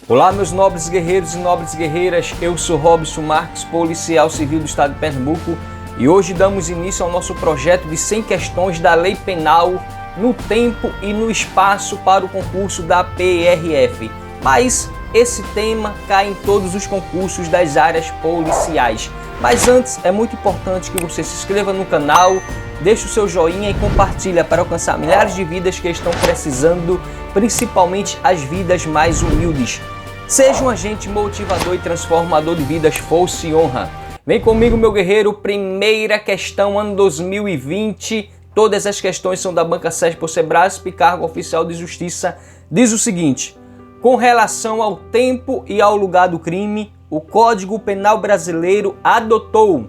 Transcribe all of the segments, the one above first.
Olá, meus nobres guerreiros e nobres guerreiras, eu sou Robson Marques, policial civil do estado de Pernambuco, e hoje damos início ao nosso projeto de 100 questões da lei penal no tempo e no espaço para o concurso da PRF. Mas esse tema cai em todos os concursos das áreas policiais. Mas antes, é muito importante que você se inscreva no canal, deixe o seu joinha e compartilhe para alcançar milhares de vidas que estão precisando, principalmente as vidas mais humildes. Seja um agente motivador e transformador de vidas, força e honra. Vem comigo, meu guerreiro, primeira questão, ano 2020. Todas as questões são da Banca SESP por Sebrasp, cargo oficial de justiça. Diz o seguinte: com relação ao tempo e ao lugar do crime, o Código Penal brasileiro adotou,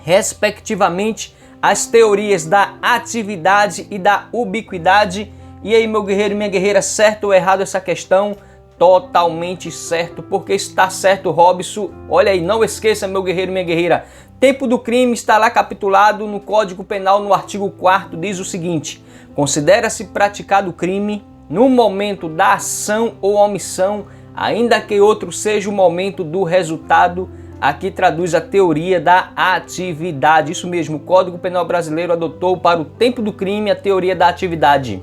respectivamente, as teorias da atividade e da ubiquidade. E aí, meu guerreiro e minha guerreira, certo ou errado essa questão? Totalmente certo, porque está certo, Robson. Olha aí, não esqueça, meu guerreiro e minha guerreira, tempo do crime está lá capitulado no Código Penal, no artigo 4º, diz o seguinte: considera-se praticado o crime no momento da ação ou omissão, ainda que outro seja o momento do resultado. Aqui traduz a teoria da atividade. Isso mesmo, o Código Penal brasileiro adotou para o tempo do crime a teoria da atividade.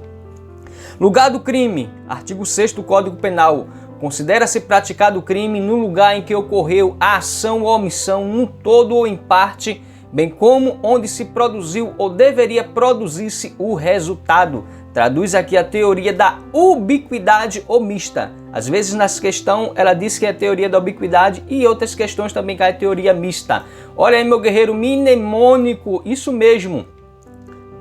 Lugar do crime, artigo 6º do Código Penal. Considera-se praticado o crime no lugar em que ocorreu a ação ou omissão, no todo ou em parte, bem como onde se produziu ou deveria produzir-se o resultado. Traduz aqui a teoria da ubiquidade ou mista. Às vezes nessa questão ela diz que é a teoria da ubiquidade e em outras questões também cai a teoria mista. Olha aí, meu guerreiro, mnemônico, isso mesmo.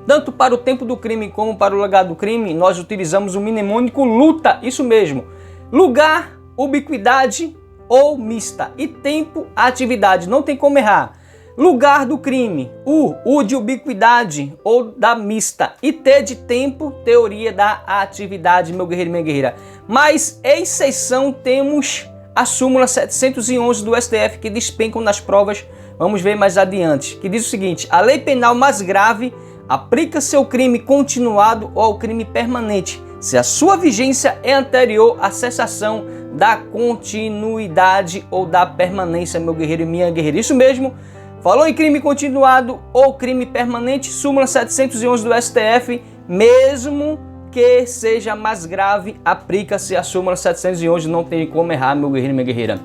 Tanto para o tempo do crime como para o lugar do crime, nós utilizamos o mnemônico luta, isso mesmo. Lugar, ubiquidade ou mista. E tempo, atividade, não tem como errar. Lugar do crime, U de ubiquidade ou da mista. E T de tempo, teoria da atividade, meu guerreiro e minha guerreira. Mas, em exceção, temos a súmula 711 do STF que despencam nas provas, vamos ver mais adiante, que diz o seguinte: a lei penal mais grave aplica-se ao crime continuado ou ao crime permanente, se a sua vigência é anterior à cessação da continuidade ou da permanência, meu guerreiro e minha guerreira. Isso mesmo, falou em crime continuado ou crime permanente, súmula 711 do STF, mesmo que seja mais grave, aplica-se a súmula 711, não tem como errar, meu guerreiro e minha guerreira.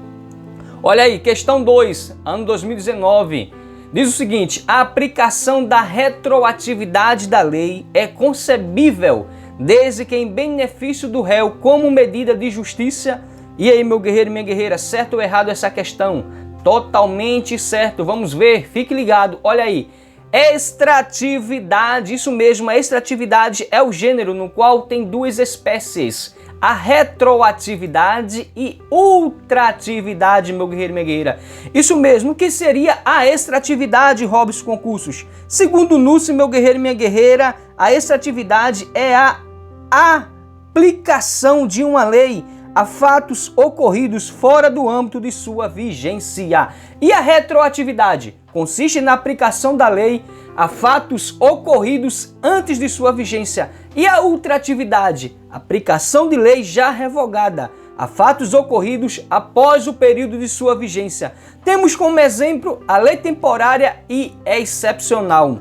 Olha aí, questão 2, ano 2019. Diz o seguinte: a aplicação da retroatividade da lei é concebível desde que em benefício do réu como medida de justiça. E aí, meu guerreiro e minha guerreira, certo ou errado essa questão? Totalmente certo. Vamos ver, fique ligado. Olha aí, extratividade, isso mesmo, a extratividade é o gênero no qual tem duas espécies: a retroatividade e ultratividade, meu guerreiro e minha guerreira. Isso mesmo, o que seria a extratividade, Robson Concursos? Segundo o NUSS, meu guerreiro e minha guerreira, a extratividade é a aplicação de uma lei a fatos ocorridos fora do âmbito de sua vigência. E a retroatividade consiste na aplicação da lei a fatos ocorridos antes de sua vigência. E a ultratividade, aplicação de lei já revogada a fatos ocorridos após o período de sua vigência. Temos como exemplo a lei temporária e excepcional.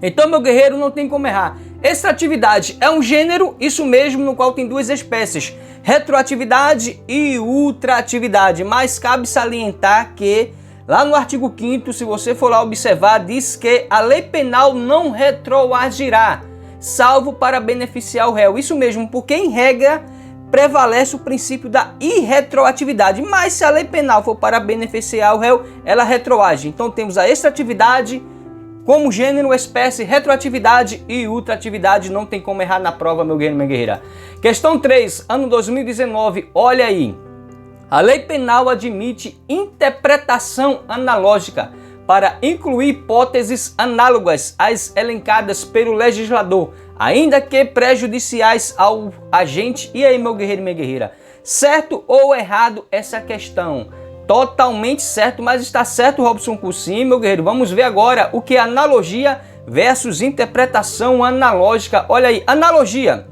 Então, meu guerreiro, não tem como errar. Extratividade é um gênero, isso mesmo, no qual tem duas espécies: retroatividade e ultratividade. Mas cabe salientar que lá no artigo 5º, se você for lá observar, diz que a lei penal não retroagirá, salvo para beneficiar o réu. Isso mesmo, porque em regra prevalece o princípio da irretroatividade. Mas se a lei penal for para beneficiar o réu, ela retroage. Então temos a extratividade como gênero, espécie, retroatividade e ultratividade. Não tem como errar na prova, meu guerreiro e minha guerreira. Questão 3, ano 2019, olha aí. A lei penal admite interpretação analógica para incluir hipóteses análogas às elencadas pelo legislador, ainda que prejudiciais ao agente. E aí, meu guerreiro e minha guerreira, certo ou errado essa questão? Totalmente certo, mas está certo, Robson Cursim, meu guerreiro. Vamos ver agora o que é analogia versus interpretação analógica. Olha aí, analogia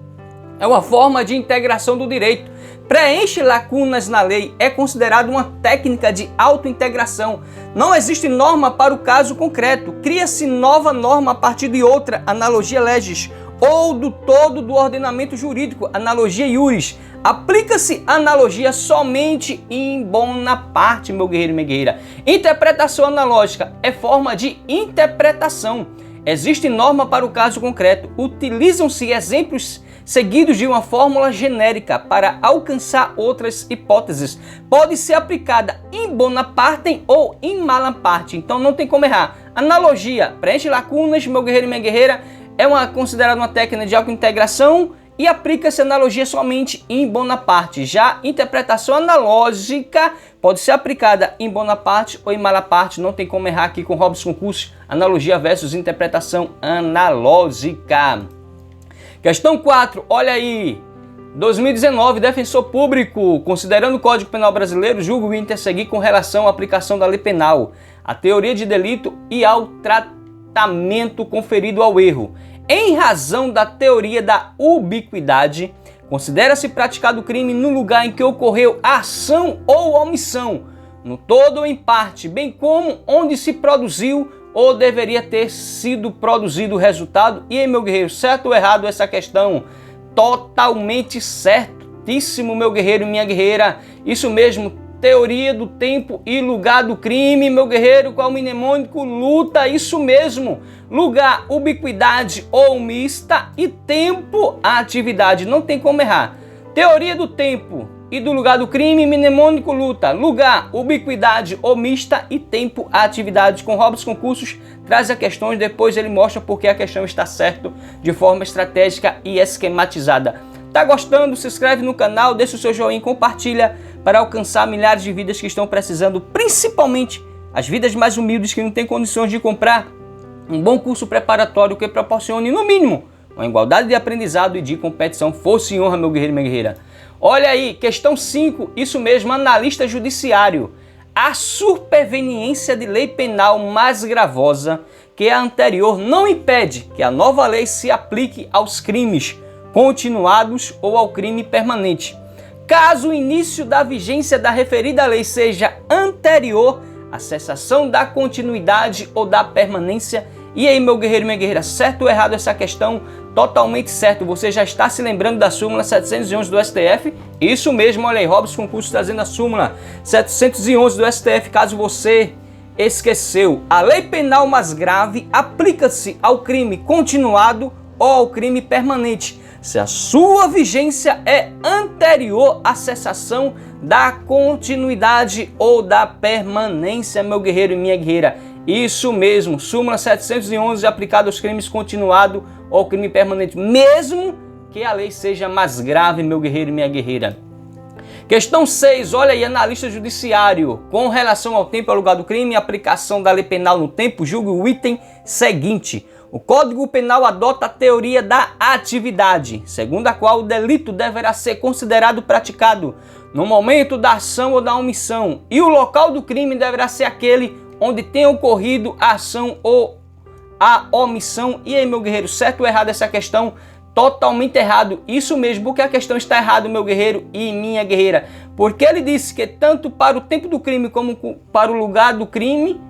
é uma forma de integração do direito preenche lacunas na lei, é considerado uma técnica de autointegração. Não existe norma para o caso concreto, cria-se nova norma a partir de outra, analogia legis, ou do todo do ordenamento jurídico, analogia iuris. Aplica-se analogia somente in bona parte, meu guerreiro e minha guerreira. Interpretação analógica é forma de interpretação. Existe norma para o caso concreto. Utilizam-se exemplos seguidos de uma fórmula genérica para alcançar outras hipóteses. Pode ser aplicada in bona parte ou in mala parte. Então não tem como errar. Analogia, preenche lacunas, meu guerreiro e minha guerreira, é considerada uma técnica de autointegração e aplica-se analogia somente em bona parte. Já interpretação analógica pode ser aplicada em bona parte ou em mala parte. Não tem como errar aqui com Robson Concursos, analogia versus interpretação analógica. Questão 4, olha aí. 2019, defensor público, considerando o Código Penal brasileiro, julga o interseguir com relação à aplicação da lei penal, à teoria de delito e ao tratamento conferido ao erro. Em razão da teoria da ubiquidade, considera-se praticado o crime no lugar em que ocorreu a ação ou omissão, no todo ou em parte, bem como onde se produziu ou deveria ter sido produzido o resultado. E aí, meu guerreiro, certo ou errado essa questão? Totalmente certíssimo, meu guerreiro e minha guerreira. Isso mesmo, teoria do tempo e lugar do crime, meu guerreiro, qual mnemônico luta, isso mesmo. Lugar, ubiquidade ou mista e tempo, a atividade, não tem como errar. Teoria do tempo e do lugar do crime, mnemônico luta. Lugar, ubiquidade ou mista e tempo, a atividade. Com Robson Concursos, traz as questões, depois ele mostra porque a questão está certa de forma estratégica e esquematizada. Tá gostando? Se inscreve no canal, deixa o seu joinha e compartilha para alcançar milhares de vidas que estão precisando, principalmente as vidas mais humildes que não têm condições de comprar um bom curso preparatório que proporcione, no mínimo, uma igualdade de aprendizado e de competição. Força e honra, meu guerreiro e minha guerreira. Olha aí, questão 5, isso mesmo, analista judiciário. A superveniência de lei penal mais gravosa que a anterior não impede que a nova lei se aplique aos crimes continuados ou ao crime permanente. Caso o início da vigência da referida lei seja anterior à cessação da continuidade ou da permanência. E aí, meu guerreiro e minha guerreira, certo ou errado essa questão? Totalmente certo. Você já está se lembrando da súmula 711 do STF? Isso mesmo, olha aí, Robson Concursos trazendo a súmula 711 do STF, caso você esqueceu. A lei penal mais grave aplica-se ao crime continuado ou ao crime permanente, se a sua vigência é anterior à cessação da continuidade ou da permanência, meu guerreiro e minha guerreira. Isso mesmo, súmula 711 aplicada aos crimes continuado ou ao crime permanente, mesmo que a lei seja mais grave, meu guerreiro e minha guerreira. Questão 6, olha aí, analista judiciário. Com relação ao tempo e ao lugar do crime, aplicação da lei penal no tempo, julgue o item seguinte. O Código Penal adota a teoria da atividade, segundo a qual o delito deverá ser considerado praticado no momento da ação ou da omissão, e o local do crime deverá ser aquele onde tenha ocorrido a ação ou a omissão. E aí, meu guerreiro, certo ou errado essa questão? Totalmente errado. Isso mesmo, porque a questão está errada, meu guerreiro e minha guerreira. Porque ele disse que tanto para o tempo do crime como para o lugar do crime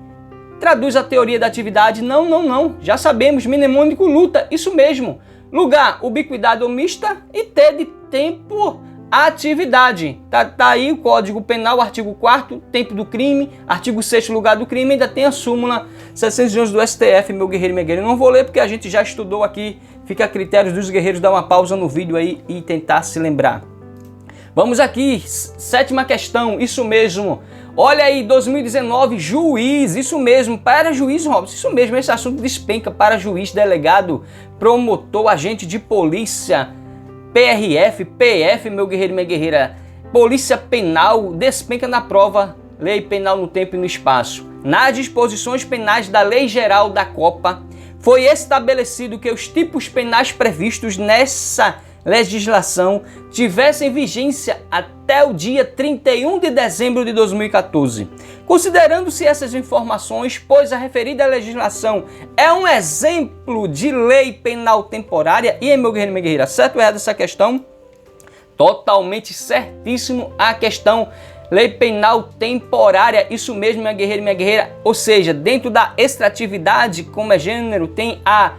traduz a teoria da atividade. Não. Já sabemos, mnemônico luta. Isso mesmo. Lugar, ubiquidade ou mista e T de tempo, atividade. Tá aí o Código Penal, artigo 4º, tempo do crime, artigo 6º, lugar do crime, ainda tem a súmula 711 do STF, meu guerreiro e minha guerreira. Não vou ler porque a gente já estudou aqui, fica a critério dos guerreiros dar uma pausa no vídeo aí e tentar se lembrar. Vamos aqui, 7ª questão, isso mesmo. Olha aí, 2019, juiz, isso mesmo, para juiz, Robson, isso mesmo, esse assunto despenca para juiz, delegado, promotor, agente de polícia, PRF, PF, meu guerreiro e minha guerreira, polícia penal, despenca na prova, lei penal no tempo e no espaço. Nas disposições penais da Lei Geral da Copa, foi estabelecido que os tipos penais previstos nessa legislação tivessem vigência até o dia 31 de dezembro de 2014. Considerando-se essas informações, pois a referida legislação é um exemplo de lei penal temporária, e meu guerreiro e minha guerreira, certo ou errado essa questão? Totalmente certíssimo a questão. Lei penal temporária, isso mesmo, minha guerreira e minha guerreira. Ou seja, dentro da extratividade, como é gênero, tem a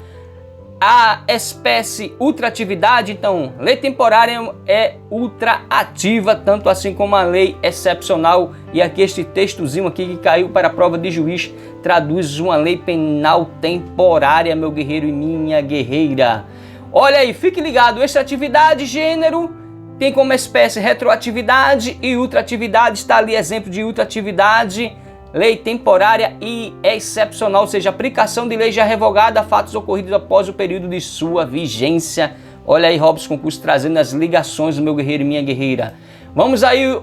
espécie ultratividade. Então, lei temporária é ultraativa, tanto assim como a lei excepcional. E aqui este textozinho aqui que caiu para a prova de juiz traduz uma lei penal temporária, meu guerreiro e minha guerreira. Olha aí, fique ligado, extratividade, gênero, tem como espécie retroatividade e ultratividade, está ali exemplo de ultratividade, lei temporária e excepcional, ou seja, aplicação de lei já revogada a fatos ocorridos após o período de sua vigência. Olha aí, Robson Concurso trazendo as ligações do meu guerreiro e minha guerreira. Vamos aí,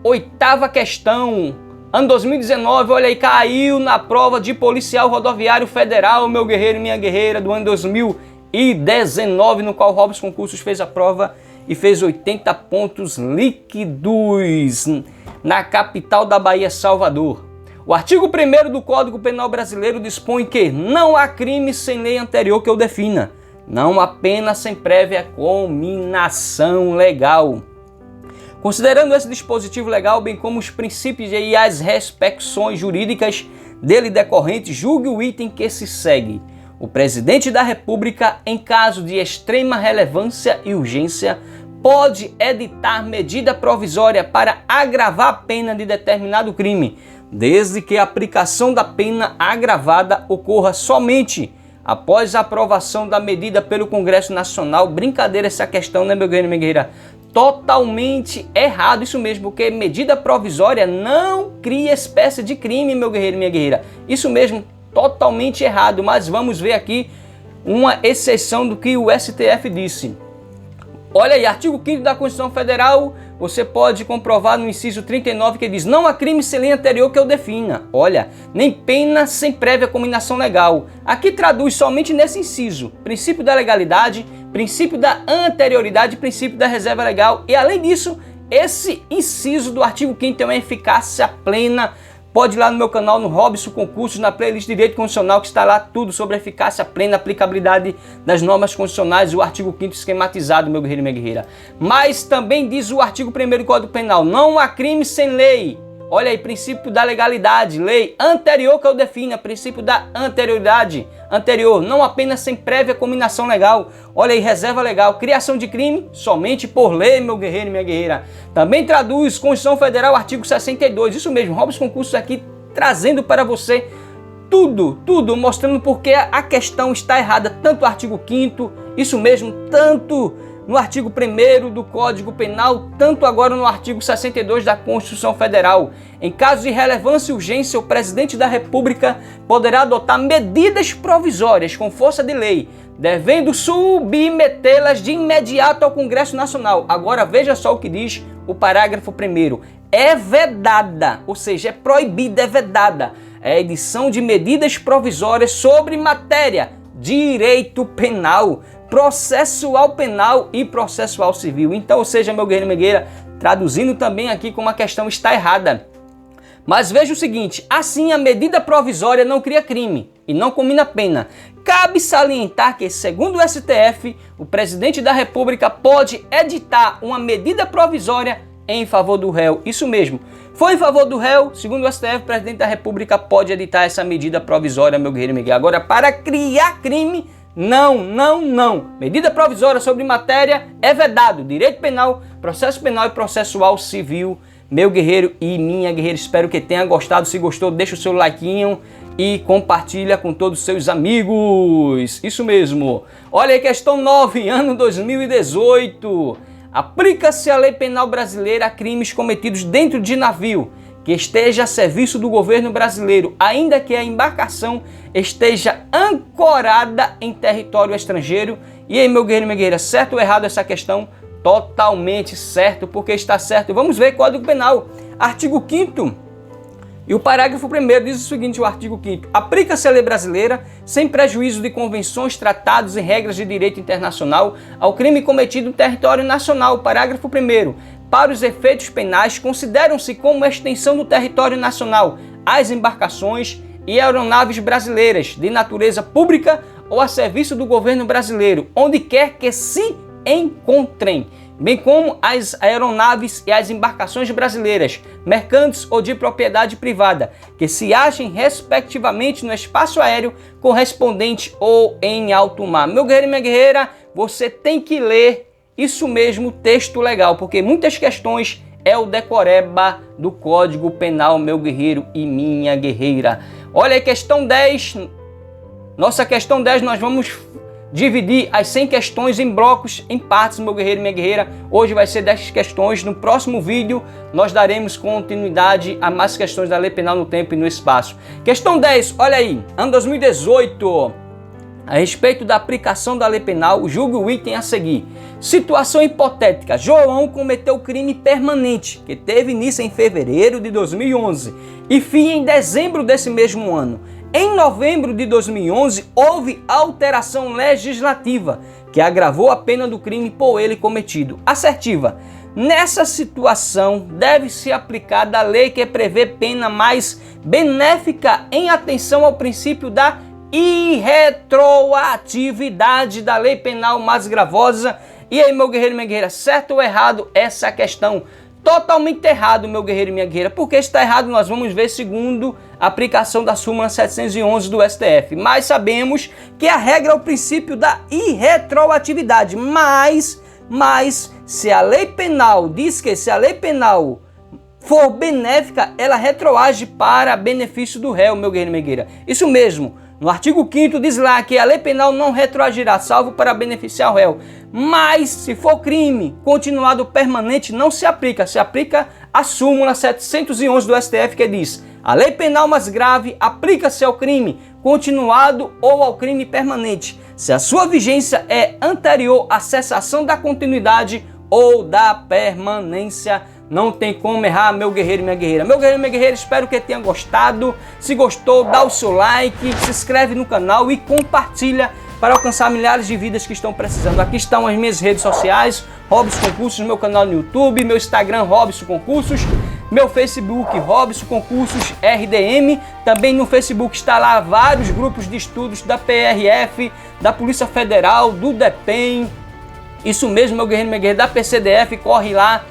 oitava questão. Ano 2019, olha aí, caiu na prova de policial rodoviário federal, meu guerreiro e minha guerreira, do ano 2019, no qual Robson Concursos fez a prova e fez 80 pontos líquidos na capital da Bahia, Salvador. O artigo 1º do Código Penal Brasileiro dispõe que não há crime sem lei anterior que o defina, não há pena sem prévia cominação legal. Considerando esse dispositivo legal, bem como os princípios e as repercussões jurídicas dele decorrentes, julgue o item que se segue. O Presidente da República, em caso de extrema relevância e urgência, pode editar medida provisória para agravar a pena de determinado crime, desde que a aplicação da pena agravada ocorra somente após a aprovação da medida pelo Congresso Nacional. Brincadeira essa questão, né, meu guerreiro e minha guerreira? Totalmente errado isso mesmo, porque medida provisória não cria espécie de crime, meu guerreiro e minha guerreira. Isso mesmo, totalmente errado, mas vamos ver aqui uma exceção do que o STF disse. Olha aí, artigo 5º da Constituição Federal, você pode comprovar no inciso 39 que diz: não há crime sem lei anterior que o defina. Olha, nem pena sem prévia cominação legal. Aqui traduz somente nesse inciso: princípio da legalidade, princípio da anterioridade, princípio da reserva legal. E além disso, esse inciso do artigo 5º tem uma eficácia plena. Pode ir lá no meu canal, no Robson Concursos, na playlist de Direito Constitucional, que está lá tudo sobre eficácia plena, aplicabilidade das normas constitucionais e o artigo 5º esquematizado, meu guerreiro e minha guerreira. Mas também diz o artigo 1º do Código Penal: não há crime sem lei. Olha aí, princípio da legalidade, lei anterior que eu defina, princípio da anterioridade, anterior, não apenas sem prévia cominação legal. Olha aí, reserva legal, criação de crime somente por lei, meu guerreiro e minha guerreira. Também traduz Constituição Federal, artigo 62, isso mesmo, Robson Concursos aqui trazendo para você tudo, mostrando porque a questão está errada, tanto o artigo 5º, isso mesmo, tanto no artigo 1º do Código Penal, tanto agora no artigo 62 da Constituição Federal. Em caso de relevância e urgência, o Presidente da República poderá adotar medidas provisórias com força de lei, devendo submetê-las de imediato ao Congresso Nacional. Agora veja só o que diz o parágrafo 1º. É vedada, ou seja, é proibida, é vedada a edição de medidas provisórias sobre matéria direito penal, processual penal e processual civil. Então, ou seja, meu guerreiro e minha guerreira, traduzindo também aqui como a questão está errada. Mas veja o seguinte: assim a medida provisória não cria crime e não comina pena. Cabe salientar que, segundo o STF, o Presidente da República pode editar uma medida provisória em favor do réu. Isso mesmo. Foi em favor do réu, segundo o STF, o Presidente da República pode editar essa medida provisória, meu guerreiro e minha guerreira. Agora, para criar crime, não. Medida provisória sobre matéria é vedado. Direito penal, processo penal e processual civil. Meu guerreiro e minha guerreira, espero que tenha gostado. Se gostou, deixa o seu likeinho e compartilha com todos os seus amigos. Isso mesmo. Olha aí, questão 9, ano 2018. Aplica-se a lei penal brasileira a crimes cometidos dentro de navio que esteja a serviço do governo brasileiro, ainda que a embarcação esteja ancorada em território estrangeiro. E aí, meu guerreiro e minha guerreira, certo ou errado essa questão? Totalmente certo, porque está certo. Vamos ver Código Penal, artigo 5º e o parágrafo 1º diz o seguinte: o artigo 5º, aplica-se a lei brasileira sem prejuízo de convenções, tratados e regras de direito internacional ao crime cometido no território nacional. Parágrafo 1º, para os efeitos penais consideram-se como extensão do território nacional as embarcações e aeronaves brasileiras de natureza pública ou a serviço do governo brasileiro, onde quer que se encontrem. bem como as aeronaves e as embarcações brasileiras, mercantes ou de propriedade privada, que se achem respectivamente no espaço aéreo correspondente ou em alto mar. Meu guerreiro e minha guerreira, você tem que ler isso mesmo, texto legal, porque muitas questões é o decoreba do Código Penal, meu guerreiro e minha guerreira. Olha aí, questão 10. Nossa questão 10, nós vamos dividir as 100 questões em blocos, em partes, meu guerreiro e minha guerreira. Hoje vai ser 10 questões. No próximo vídeo, nós daremos continuidade a mais questões da Lei Penal no tempo e no espaço. Questão 10, olha aí. Ano 2018. A respeito da aplicação da lei penal, julgue o item a seguir. Situação hipotética. João cometeu crime permanente, que teve início em fevereiro de 2011 e fim em dezembro desse mesmo ano. Em novembro de 2011, houve alteração legislativa que agravou a pena do crime por ele cometido. Assertiva. Nessa situação, deve-se aplicar a lei que prevê pena mais benéfica em atenção ao princípio da irretroatividade da lei penal mais gravosa. E aí, meu guerreiro e minha guerreira, certo ou errado essa questão? Totalmente errado, meu guerreiro e minha guerreira. Por que está errado? Nós vamos ver segundo a aplicação da súmula 711 do STF. Mas sabemos que a regra é o princípio da irretroatividade. Mas se a lei penal diz que se a lei penal for benéfica, ela retroage para benefício do réu, meu guerreiro e minha guerreira. Isso mesmo. No artigo 5º diz lá que a lei penal não retroagirá, salvo para beneficiar o réu. Mas, se for crime continuado permanente, não se aplica. Se aplica a súmula 711 do STF, que diz: a lei penal mais grave aplica-se ao crime continuado ou ao crime permanente, se a sua vigência é anterior à cessação da continuidade ou da permanência. Não tem como errar, meu guerreiro e minha guerreira. Meu guerreiro e minha guerreira, espero que tenha gostado. Se gostou, dá o seu like, se inscreve no canal e compartilha para alcançar milhares de vidas que estão precisando. Aqui estão as minhas redes sociais, Robson Concursos, meu canal no YouTube, meu Instagram, Robson Concursos, meu Facebook, Robson Concursos RDM. Também no Facebook está lá vários grupos de estudos da PRF, da Polícia Federal, do DEPEN. Isso mesmo, meu guerreiro e minha guerreira, da PCDF, corre lá.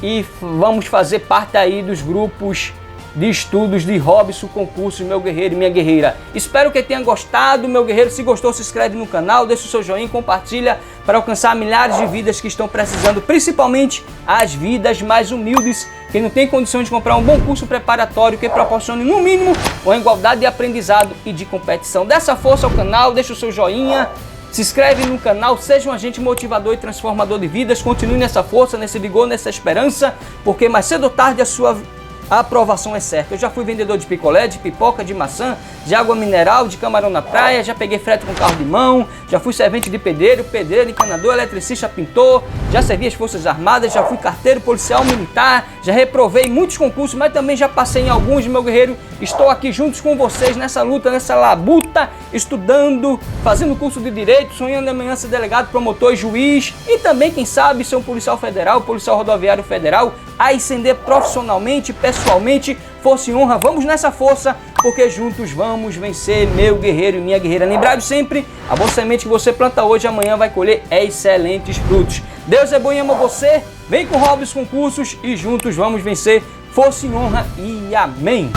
E vamos fazer parte aí dos grupos de estudos de Robson Concursos, meu guerreiro e minha guerreira. Espero que tenha gostado, meu guerreiro. Se gostou, se inscreve no canal, deixa o seu joinha e compartilha para alcançar milhares de vidas que estão precisando, principalmente as vidas mais humildes, que não tem condição de comprar um bom curso preparatório que proporcione, no mínimo, uma igualdade de aprendizado e de competição. Dê essa força ao canal, deixa o seu joinha. Se inscreve no canal, seja um agente motivador e transformador de vidas. Continue nessa força, nesse vigor, nessa esperança, porque mais cedo ou tarde a sua aprovação é certa. Eu já fui vendedor de picolé, de pipoca, de maçã, de água mineral, de camarão na praia, já peguei frete com carro de mão, já fui servente de pedreiro, encanador, eletricista, pintor, já servi as Forças Armadas, já fui carteiro, policial, militar, já reprovei muitos concursos, mas também já passei em alguns, meu guerreiro. Estou aqui juntos com vocês nessa luta, nessa labuta, estudando, fazendo curso de Direito, sonhando amanhã ser delegado, promotor e juiz, e também, quem sabe, ser um policial federal, policial rodoviário federal, a ascender profissionalmente, pessoalmente, força e honra. Vamos nessa força, porque juntos vamos vencer, meu guerreiro e minha guerreira. Lembrado sempre, a boa semente que você planta hoje, amanhã vai colher excelentes frutos. Deus é bom e ama você. Vem com Robson Concursos e juntos vamos vencer. Força e honra e amém.